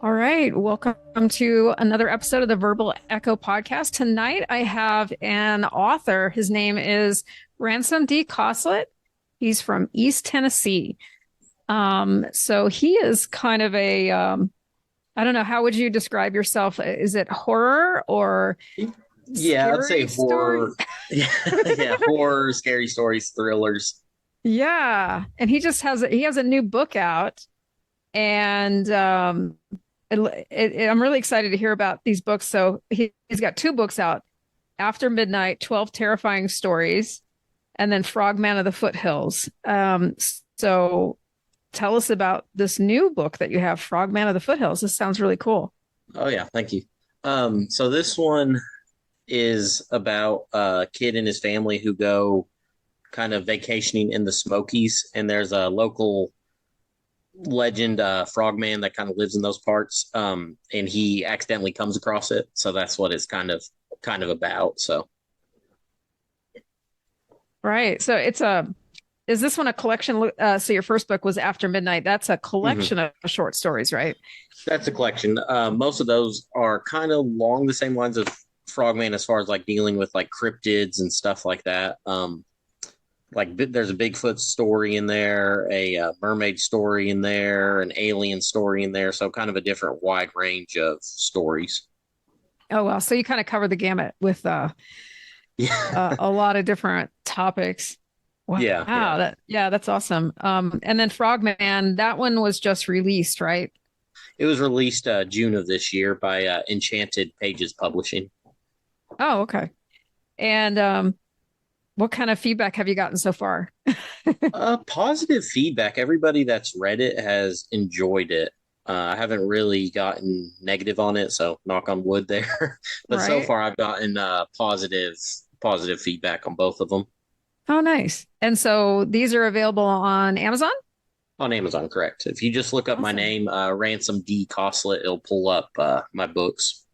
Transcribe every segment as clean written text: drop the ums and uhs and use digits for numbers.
All right, welcome to another episode of the Verbal Echo podcast. Tonight I have an author. His name is Ransom D. Coslett. He's from East Tennessee. So he is kind of I don't know, how would you describe yourself? Is it horror or Yeah, I'd say scary story? horror. Yeah, yeah, horror, scary stories, thrillers. Yeah, and he has a new book out, and I'm really excited to hear about these books. So he's got two books out: After Midnight, 12 Terrifying Stories, and then Frogman of the Foothills. So tell us about this new book that you have, Frogman of the Foothills. This sounds really cool. Oh yeah, thank you. So this one is about a kid and his family who go kind of vacationing in the Smokies, and there's a local legend frogman that kind of lives in those parts. And he accidentally comes across it, so that's what it's kind of about. So Right. So is this one a collection? So your first book was After Midnight. That's a mhm. collection of short stories, right? That's a collection. Most of those are kind of along the same lines of Frogman as far as like dealing with like cryptids and stuff like that. There's a Bigfoot story in there, a mermaid story in there, an alien story in there. So kind of a different wide range of stories. Oh, well. So you kind of cover the gamut with Yeah, a lot of different topics. Wow. yeah, yeah. That's awesome. And then Frogman, that one was just released, right? It was released June of this year by Enchanted Pages Publishing. Oh, okay. And what kind of feedback have you gotten so far? Positive feedback. Everybody that's read it has enjoyed it. I haven't really gotten negative on it, so knock on wood there. But so Right. far, I've gotten positive feedback on both of them Oh, nice. And so these are available on Amazon? on Amazon. Correct. If you just look up my Awesome. name, Ransom D. Coslett, it'll pull up my books.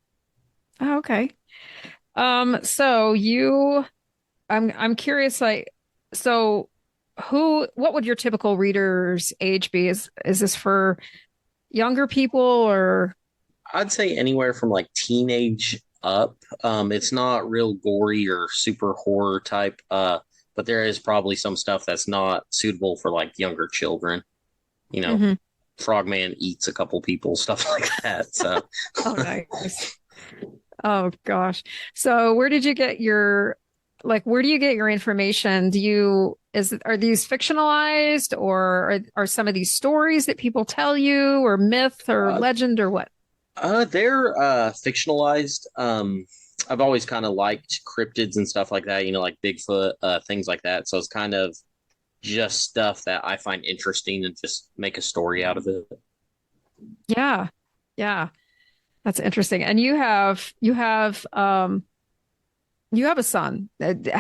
Oh, okay. So I'm curious, like, so what would your typical reader's age be? Is this for younger people or I'd say anywhere from like teenage up. It's not real gory or super horror type. But there is probably some stuff that's not suitable for like younger children. You know, Mhm. Frogman eats a couple people, stuff like that. So, Oh, nice. Oh gosh. So where do you get your information? Are these fictionalized or are some of these stories that people tell you or myth or uh, legend or what? they're fictionalized. I've always kind of liked cryptids and stuff like that. You know, like Bigfoot, things like that. So it's kind of just stuff that I find interesting and just make a story out of it. Yeah. Yeah. That's interesting. And you have a son. I do.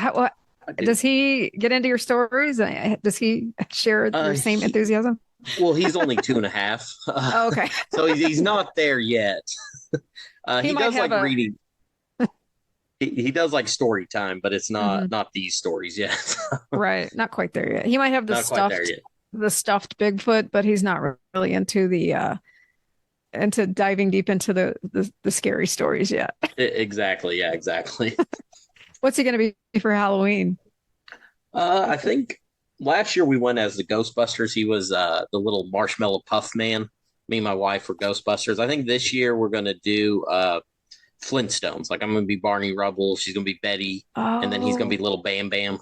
Does he get into your stories? Does he share your same He enthusiasm? Well, he's only 2.5, Oh, okay. so he's not there yet. He He might does have like a reading. He does like story time, but it's mhm, not these stories yet. right, not quite there yet. He might have Not quite there yet. the stuffed Bigfoot, but he's not really into the into diving deep into the scary stories yet. Exactly. Yeah, exactly. What's he going to be for Halloween? I think last year we went as the Ghostbusters. He was the little marshmallow puff man. Me and my wife were Ghostbusters. I think this year we're gonna do Flintstones. Like I'm gonna be Barney Rubble. She's gonna be Betty, and then he's gonna be Oh, little Bam Bam.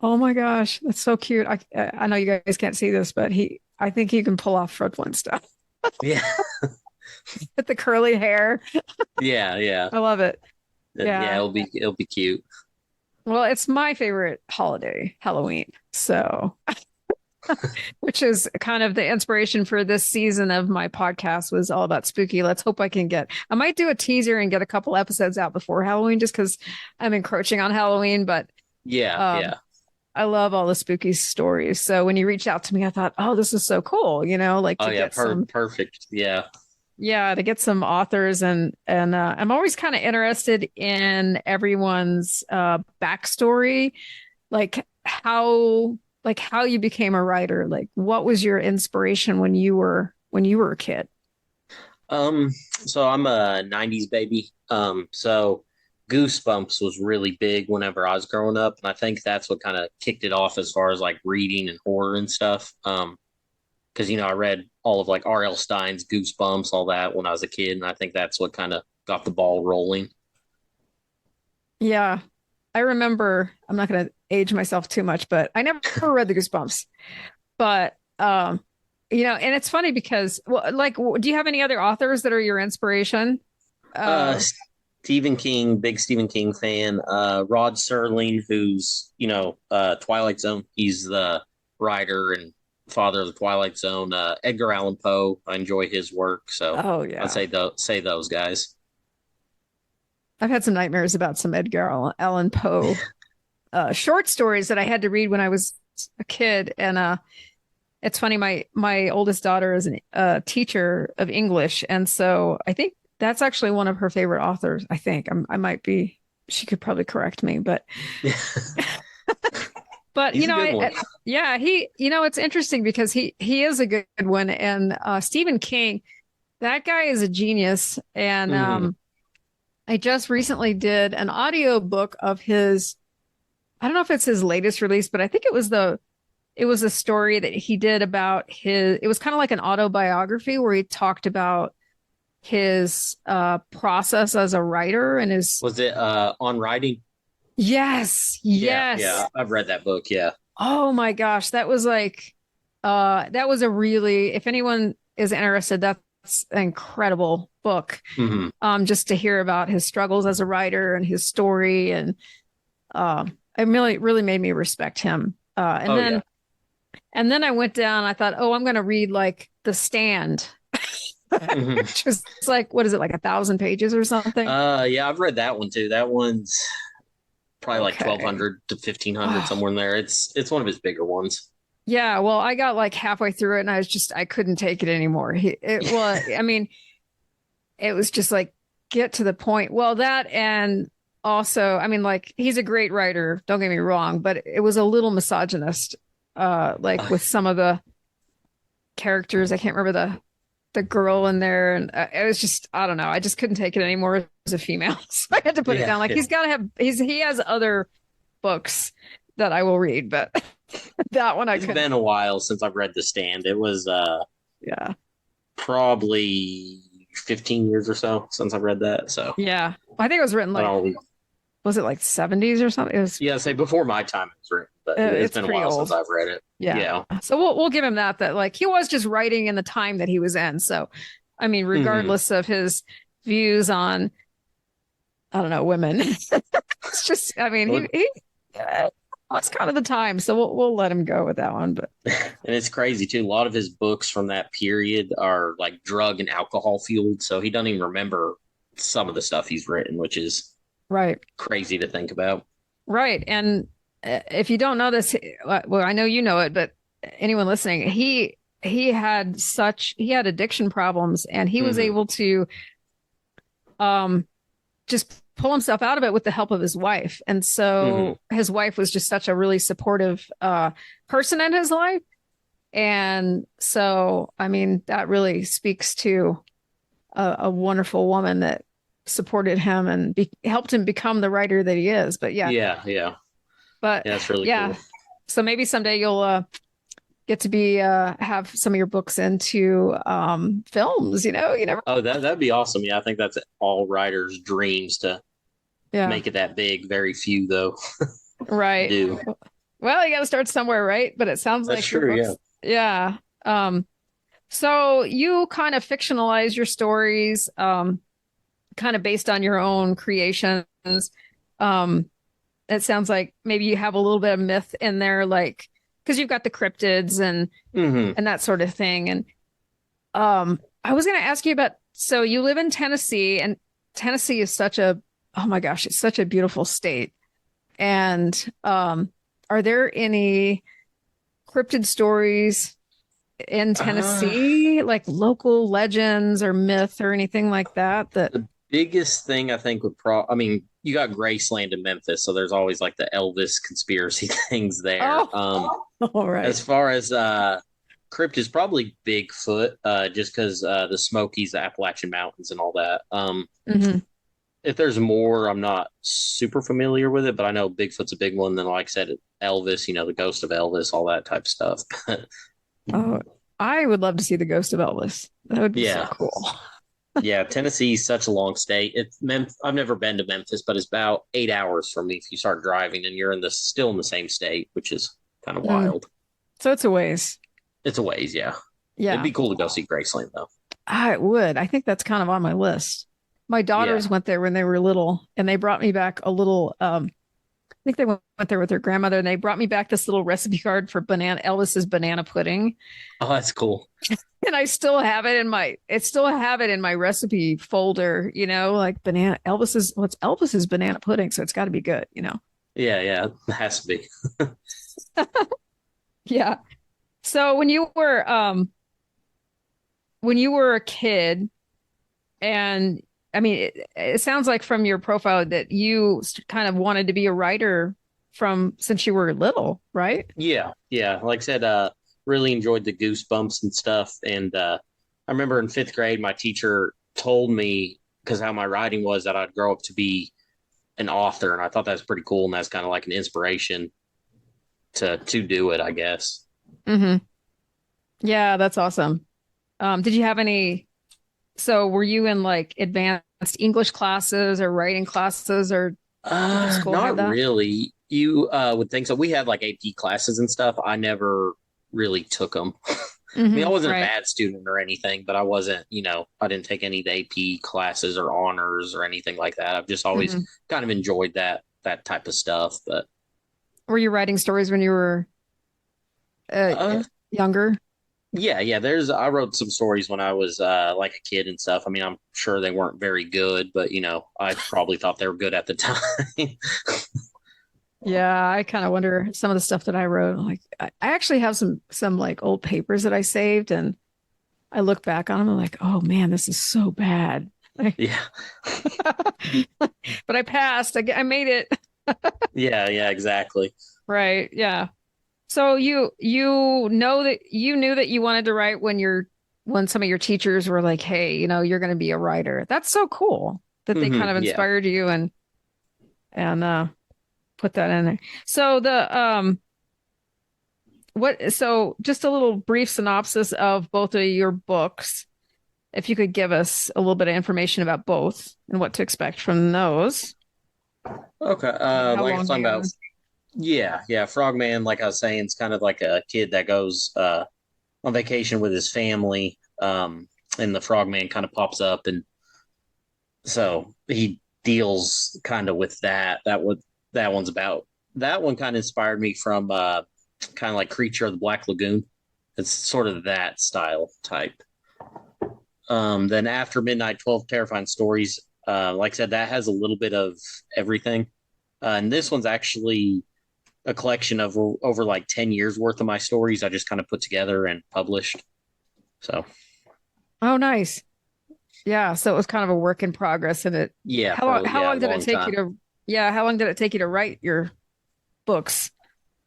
oh my gosh, that's so cute. I know you guys can't see this, but I think he can pull off Fred Flintstone Yeah, with the curly hair. yeah, yeah, I love it. yeah. Yeah. It'll be cute. Well, it's my favorite holiday, Halloween. So, which is kind of the inspiration for this season of my podcast was all about spooky. Let's hope I might do a teaser and get a couple episodes out before Halloween just because I'm encroaching on Halloween. But Yeah, um, yeah. I love all the spooky stories. So when you reached out to me, I thought, oh, this is so cool, like Oh to yeah, get some, perfect. Yeah. yeah, to get some authors and I'm always kind of interested in everyone's backstory, like how you became a writer. Like what was your inspiration when you were a kid? So I'm a '90s baby. So Goosebumps was really big whenever I was growing up, and I think that's what kind of kicked it off as far as like reading and horror and stuff. Because I read all of like R.L. Stein's Goosebumps, all that when I was a kid, and I think that's what kind of got the ball rolling. Yeah. I remember, I'm not going to age myself too much, but I never read the Goosebumps. But and it's funny because well, like do you have any other authors that are your inspiration? Uh, Uh Stephen King, big Stephen King fan. Rod Serling, who's Twilight Zone. He's the writer and father of the Twilight Zone. Edgar Allan Poe. I enjoy his work, so oh I'd yeah. say those guys. I've had some nightmares about some Edgar Allan Poe short stories that I had to read when I was a kid. And it's funny, my oldest daughter is a teacher of English, and so I think that's actually one of her favorite authors. I think I might be. She could probably correct me, but He's a good one. yeah, it's interesting because he is a good one, and Stephen King, that guy is a genius, and Hmm. I just recently did an audio book of his. I don't know if it's his latest release, but I think it was a story that he did about his, it was kind of like an autobiography where he talked about his process as a writer and his, Was it on writing? yes, Yeah, yeah, yes. I've read that book. Yeah. Oh my gosh, that was like that was a really, if anyone is interested, that's an incredible book. Hmm. Just to hear about his struggles as a writer and his story, and it really made me respect him. Oh yeah. And then I went down, I thought, oh, I'm going to read like The Stand, Hmm. which is like, what is it, like 1,000 pages or something? Yeah, I've read that one too. That one's probably like Okay. 1,200 to 1,500 Oh, somewhere in there. It's one of his bigger ones. yeah. Well, I got like halfway through it and I couldn't take it anymore. Well, I mean, it was just like, get to the point. Well, that and also, I mean, like, he's a great writer, don't get me wrong, but it was a little misogynist, like with some of the characters. I can't remember the girl in there, and it was just I don't know. I just couldn't take it anymore as a female, so I had to put it Yeah, down. Like yeah. he's got to have he has other books that I will read, but that one I It's couldn't. been a while since I've read The Stand. It was Yeah, probably 15 years or so since I've read that. So yeah. I think it was written I like don't. was it like 70s or something? It was. Yeah, say before my time it was written, but it's It's been a pretty while since old. I've read it. Yeah. Yeah. So we'll give him that like he was just writing in the time that he was in. So I mean, Hmm. regardless of his views on I don't know women, it's just I mean Well, he was kind of the time. So we'll let him go with that one. But and it's crazy too. A lot of his books from that period are like drug and alcohol fueled, so he doesn't even remember some of the stuff he's written, which is right. crazy to think about. Right. And if you don't know this, well, I know you know it, but anyone listening, he had addiction problems and he was Hmm. able to um just pull himself out of it with the help of his wife. And Hmm. so his wife was just such a really supportive person in his life. And so I mean that really speaks to a wonderful woman that supported him and helped him become the writer that he is. But yeah, Yeah, yeah, but yeah. That's really yeah, cool. so maybe someday you'll get to be have some of your books into films. You never. Oh, that'd be awesome. Yeah, I think that's all writers' dreams to Yeah, make it that big. Very few though right. do. Well, you got to start somewhere, right? But it sounds That's like your true. Yeah. books. Yeah. So you kind of fictionalize your stories, kind of based on your own creations. Um, it sounds like maybe you have a little bit of myth in there, like because you've got the cryptids Hmm. and that sort of thing. And I was going to ask you about, so you live in Tennessee, and Tennessee is such a, oh my gosh, it's such a beautiful state. And are there any cryptid stories in Uh, Tennessee, like local legends or myth or anything like that? That the biggest thing I think I mean, you got Graceland in Memphis, so there's always like the Elvis conspiracy things there. oh, all right, As far as Crypt is probably Bigfoot, just because the Smokies, the Appalachian Mountains, and all that. Hmm. If there's more, I'm not super familiar with it, but I know Bigfoot's a big one. Then, like I said, Elvis, the ghost of Elvis, all that type of stuff. Oh, I would love to see the ghost of Elvis. That would be so Yeah, cool. yeah. Tennessee's such a long state. I've never been to Memphis, but it's about 8 hours from me if you start driving, and you're still in the same state, which is kind of Mm. wild. So it's a ways. It's a ways, yeah. It'd Yeah, be cool to go see Graceland though. I would. I think that's kind of on my list. My Yeah. daughters went there when they were little, and they brought me back a little. I think they went there with their grandmother, and they brought me back this little recipe card for banana Elvis's banana pudding, Oh, that's cool. and I still have it in my. It still have it in my recipe folder. Like banana Elvis's. What's Elvis's banana pudding? So it's got to be good. Yeah, yeah. It has to be. Yeah. So when you were a kid, and I mean, it sounds like from your profile that you kind of wanted to be a writer from since you were little, right? Yeah, yeah. Like I said, really enjoyed the goosebumps and stuff. And I remember in fifth grade, my teacher told me because how my writing was that I'd grow up to be an author, and I thought that was pretty cool. And that's kind of like an inspiration to do it, I guess. Hmm. Yeah, that's awesome. Did you have any? So were you in like advanced English classes or writing classes, or did your school have Not that? really. You would think so. We had like AP classes and stuff. I never really took them. I mean, I wasn't a Right. bad student or anything, but I wasn't, I didn't take any of the AP classes or honors or anything like that. I've just always Hmm. kind of enjoyed that type of stuff. But Were you writing stories when you were uh, uh, younger? yeah, yeah. I wrote some stories when I was like a kid and stuff. I mean, I'm sure they weren't very good, but I probably thought they were good at the time. Yeah, I kind of wonder some of the stuff that I wrote. Like, I actually have some like old papers that I saved, and I look back on them. I'm like, oh man, this is so bad. Yeah, But I passed. I made it. yeah, yeah. Exactly. Right. Yeah. So you know that you knew that you wanted to write when some of your teachers were like, hey, you're going to be a writer. That's so cool that they kind of Yeah. inspired you and put that in there. So so just a little brief synopsis of both of your books. If you could give us a little bit of information about both and what to expect from those. Okay. How Like I was long talking you about, yeah, yeah. Frogman, like I was saying, is kind of like a kid that goes on vacation with his family, and the Frogman kind of pops up, and so he deals kind of with that. That one's about. That one kind of inspired me from kind of like Creature of the Black Lagoon. It's sort of that style type. Then After Midnight, 12 Terrifying Stories. Like I said, that has a little bit of everything. And this one's actually a collection of over like 10 years worth of my stories I just kind of put together and published. So, Oh, nice. Yeah, so it was kind of a work in progress, and it yeah, how long for how yeah, a long did it long take you time. to yeah, how long did it take you to write your books?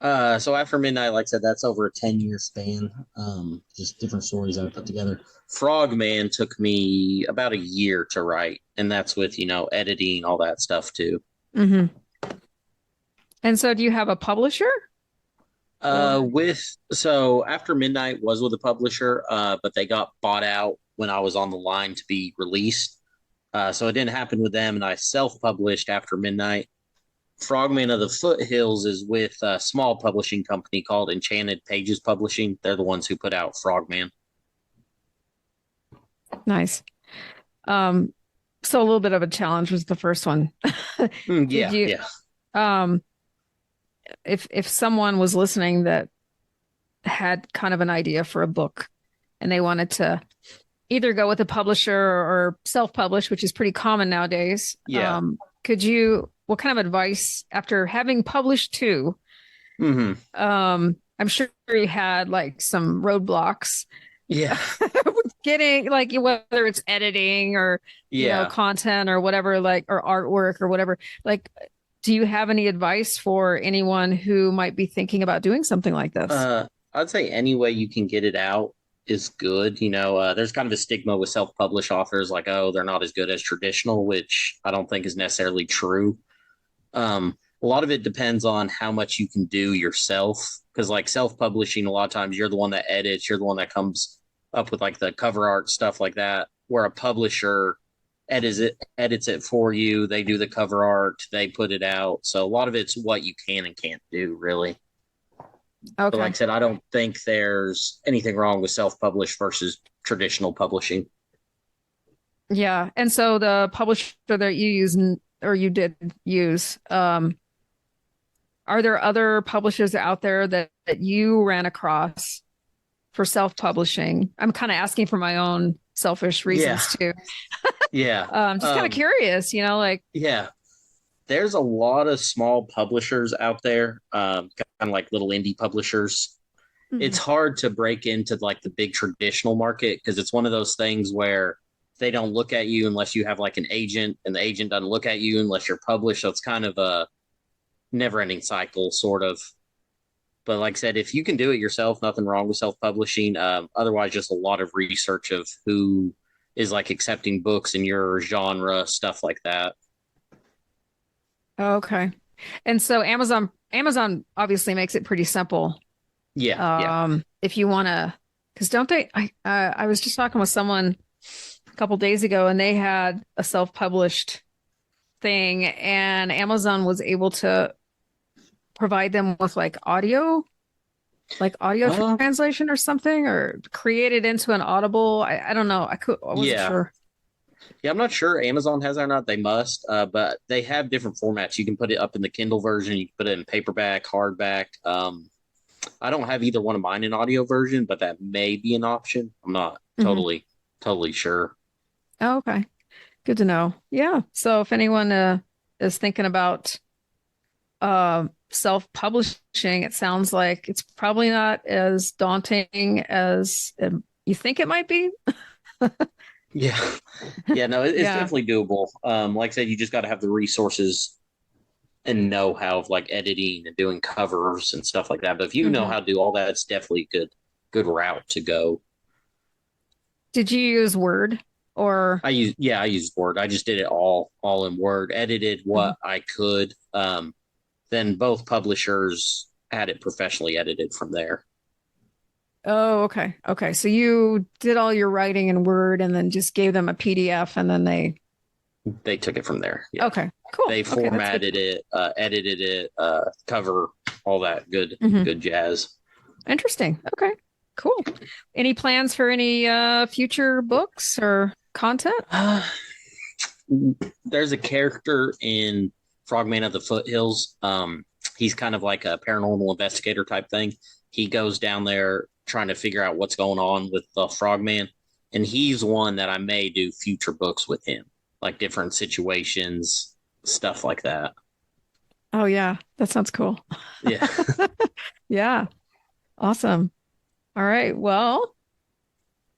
So After Midnight, like I said, that's over a 10-year span. Just different stories I put together. Frogman took me about a year to write, and that's with, editing, all that stuff too. Hmm. And so do you have a publisher or With so After Midnight was with a publisher, but they got bought out when I was on the line to be released. So it didn't happen with them, and I self-published After Midnight. Frogman of the Foothills is with a small publishing company called Enchanted Pages Publishing. They're the ones who put out Frogman. nice? Um, so a little bit of a challenge was the first one. Did Yeah, you yeah. um if someone was listening that had kind of an idea for a book and they wanted to either go with a publisher or self-publish, which is pretty common nowadays, Yeah. what kind of advice after having published two, Hmm. I'm sure you had like some roadblocks Yeah. with getting like whether it's editing or Yeah. content or whatever, like, or artwork or whatever, like, do you have any advice for anyone who might be thinking about doing something like this? I'd say any way you can get it out is good. There's kind of a stigma with self-published authors, like, oh, they're not as good as traditional, which I don't think is necessarily true. A lot of it depends on how much you can do yourself, because like self-publishing, a lot of times you're the one that edits, you're the one that comes up with like the cover art stuff like that, where a publisher edits it for you. They do the cover art, they put it out. So a lot of it's what you can and can't do, really. But like I Okay. said, I don't think there's anything wrong with self-published versus traditional publishing. Yeah. And so the publisher that you use or you did use, are there other publishers out there that you ran across for self-publishing? I'm kind of asking for my own selfish Yeah, reasons too. yeah, Just kind of curious, like, yeah. There's a lot of small publishers out there, kind of like little indie publishers. It's mhm. hard to break into like the big traditional market because it's one of those things where they don't look at you unless you have like an agent, and the agent doesn't look at you unless you're published. So it's kind of a never ending cycle, sort of. But like I said, if you can do it yourself, nothing wrong with self publishing. Otherwise, just a lot of research of who is like accepting books in your genre, stuff like that. Okay. And so Amazon obviously makes it pretty simple. Yeah, yeah. If you want to, because don't they? I was just talking with someone a couple days ago, and they had a self-published thing, and Amazon was able to provide them with like audio Uh, translation or something, or create it into an Audible. I don't know. I wasn't yeah. sure. Yeah, I'm not sure Amazon has that or not. They must, but they have different formats. You can put it up in the Kindle version. You can put it in paperback, hardback. I don't have either one of mine in audio version, but that may be an option. I'm not Hmm. totally sure. Oh, okay. Good to know. Yeah. So if anyone is thinking about self-publishing, it sounds like it's probably not as daunting as you think it might be. Yeah, yeah. No, it's Yeah. definitely doable. Like I said, you just got to have the resources and know how of like editing and doing covers and stuff like that. But if you know Hmm. how to do all that, it's definitely a good route to go. Did you use Word or? I used Word. I just did it all in Word, edited Mhm. what I could. Then both publishers had it professionally edited from there. Oh, okay. Okay. So you did all your writing in Word and then just gave them a PDF and then they, They took it from there. Yeah. okay, cool. They Okay. That's good. formatted it, edited it, cover, all that Hmm. good jazz. Interesting. Okay. Cool. Any plans for any future books or content? There's a character in Frogman of the Foothills. He's kind of like a paranormal investigator type thing. He goes down there trying to figure out what's going on with the Frogman, and he's one that I may do future books with him, like different situations, stuff like that. Oh yeah, that sounds cool. Yeah. Yeah. Awesome. All right. Well,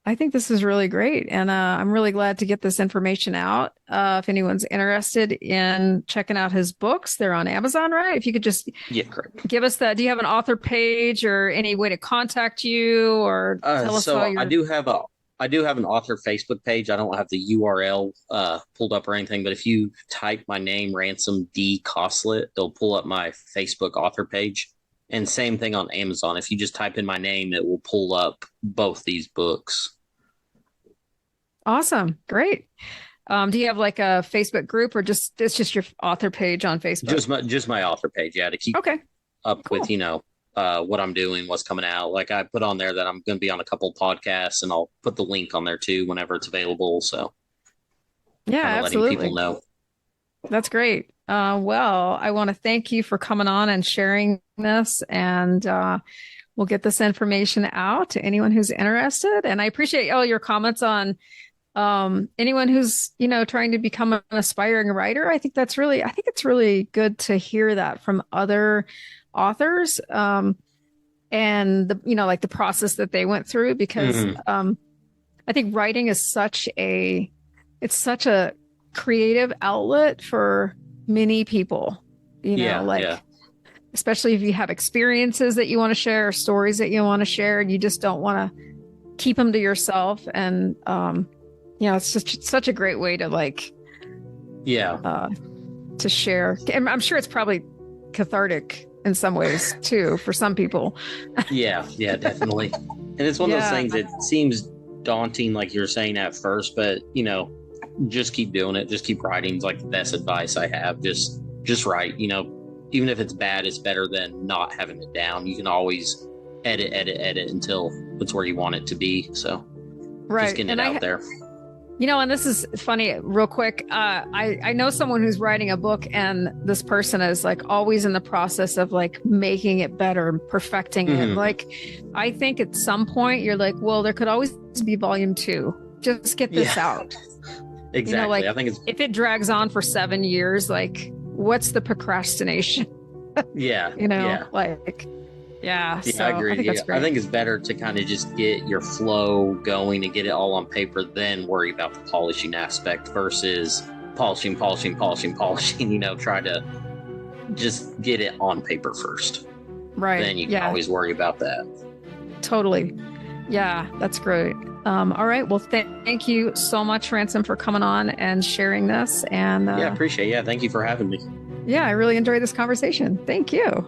I think this is really great. And I'm really glad to get this information out. If anyone's interested in checking out his books, they're on Amazon, right? If you could just Yeah, correct. give us that. Do you have an author page or any way to contact you or tell us how So you're? I do have an author Facebook page. I don't have the URL pulled up or anything, but if you type my name, Ransom D Coslett, it'll pull up my Facebook author page. And same thing on Amazon. If you just type in my name, it will pull up both these books. Awesome. Great. Do you have like a Facebook group or just it's just your author page on Facebook? Just my author page, yeah, to keep Okay, up with, cool. what I'm doing, what's coming out. Like I put on there that I'm going to be on a couple podcasts, and I'll put the link on there too whenever it's available. So Yeah, kind of letting people absolutely. know. That's great. Well, I want to thank you for coming on and sharing this, and we'll get this information out to anyone who's interested. And I appreciate all your comments on anyone who's trying to become an aspiring writer. I think it's really good to hear that from other authors, and like the process that they went through because Mhm. I think writing is it's such a creative outlet for many people, Yeah, like yeah. especially if you have experiences that you want to share or stories that you want to share, and you just don't want to keep them to yourself. And, it's just such a great way to Yeah. to share. And I'm sure it's probably cathartic in some ways too, for some people. Yeah, definitely. And it's one of those things that seems daunting, like you're saying at first, but just keep doing it. Just keep writing is like the best advice I have. Just write, even if it's bad, it's better than not having it down. You can always edit until it's where you want it to be. So just getting it out there. And this is funny, real quick. I know someone who's writing a book, and this person is like always in the process of like making it better and perfecting it. Like, I think at some point you're like, well, there could always be volume 2. Just get this out. Exactly. I think if it drags on for 7 years, like, what's the procrastination? Yeah. Yeah, so I agree. I think it's better to kind of just get your flow going and get it all on paper, then worry about the polishing aspect versus polishing. Try to just get it on paper first. Right. Then you can always worry about that. Totally. Yeah, that's great. All right. Well, thank you so much, Ransom, for coming on and sharing this. And appreciate it. Yeah, thank you for having me. Yeah, I really enjoyed this conversation. Thank you.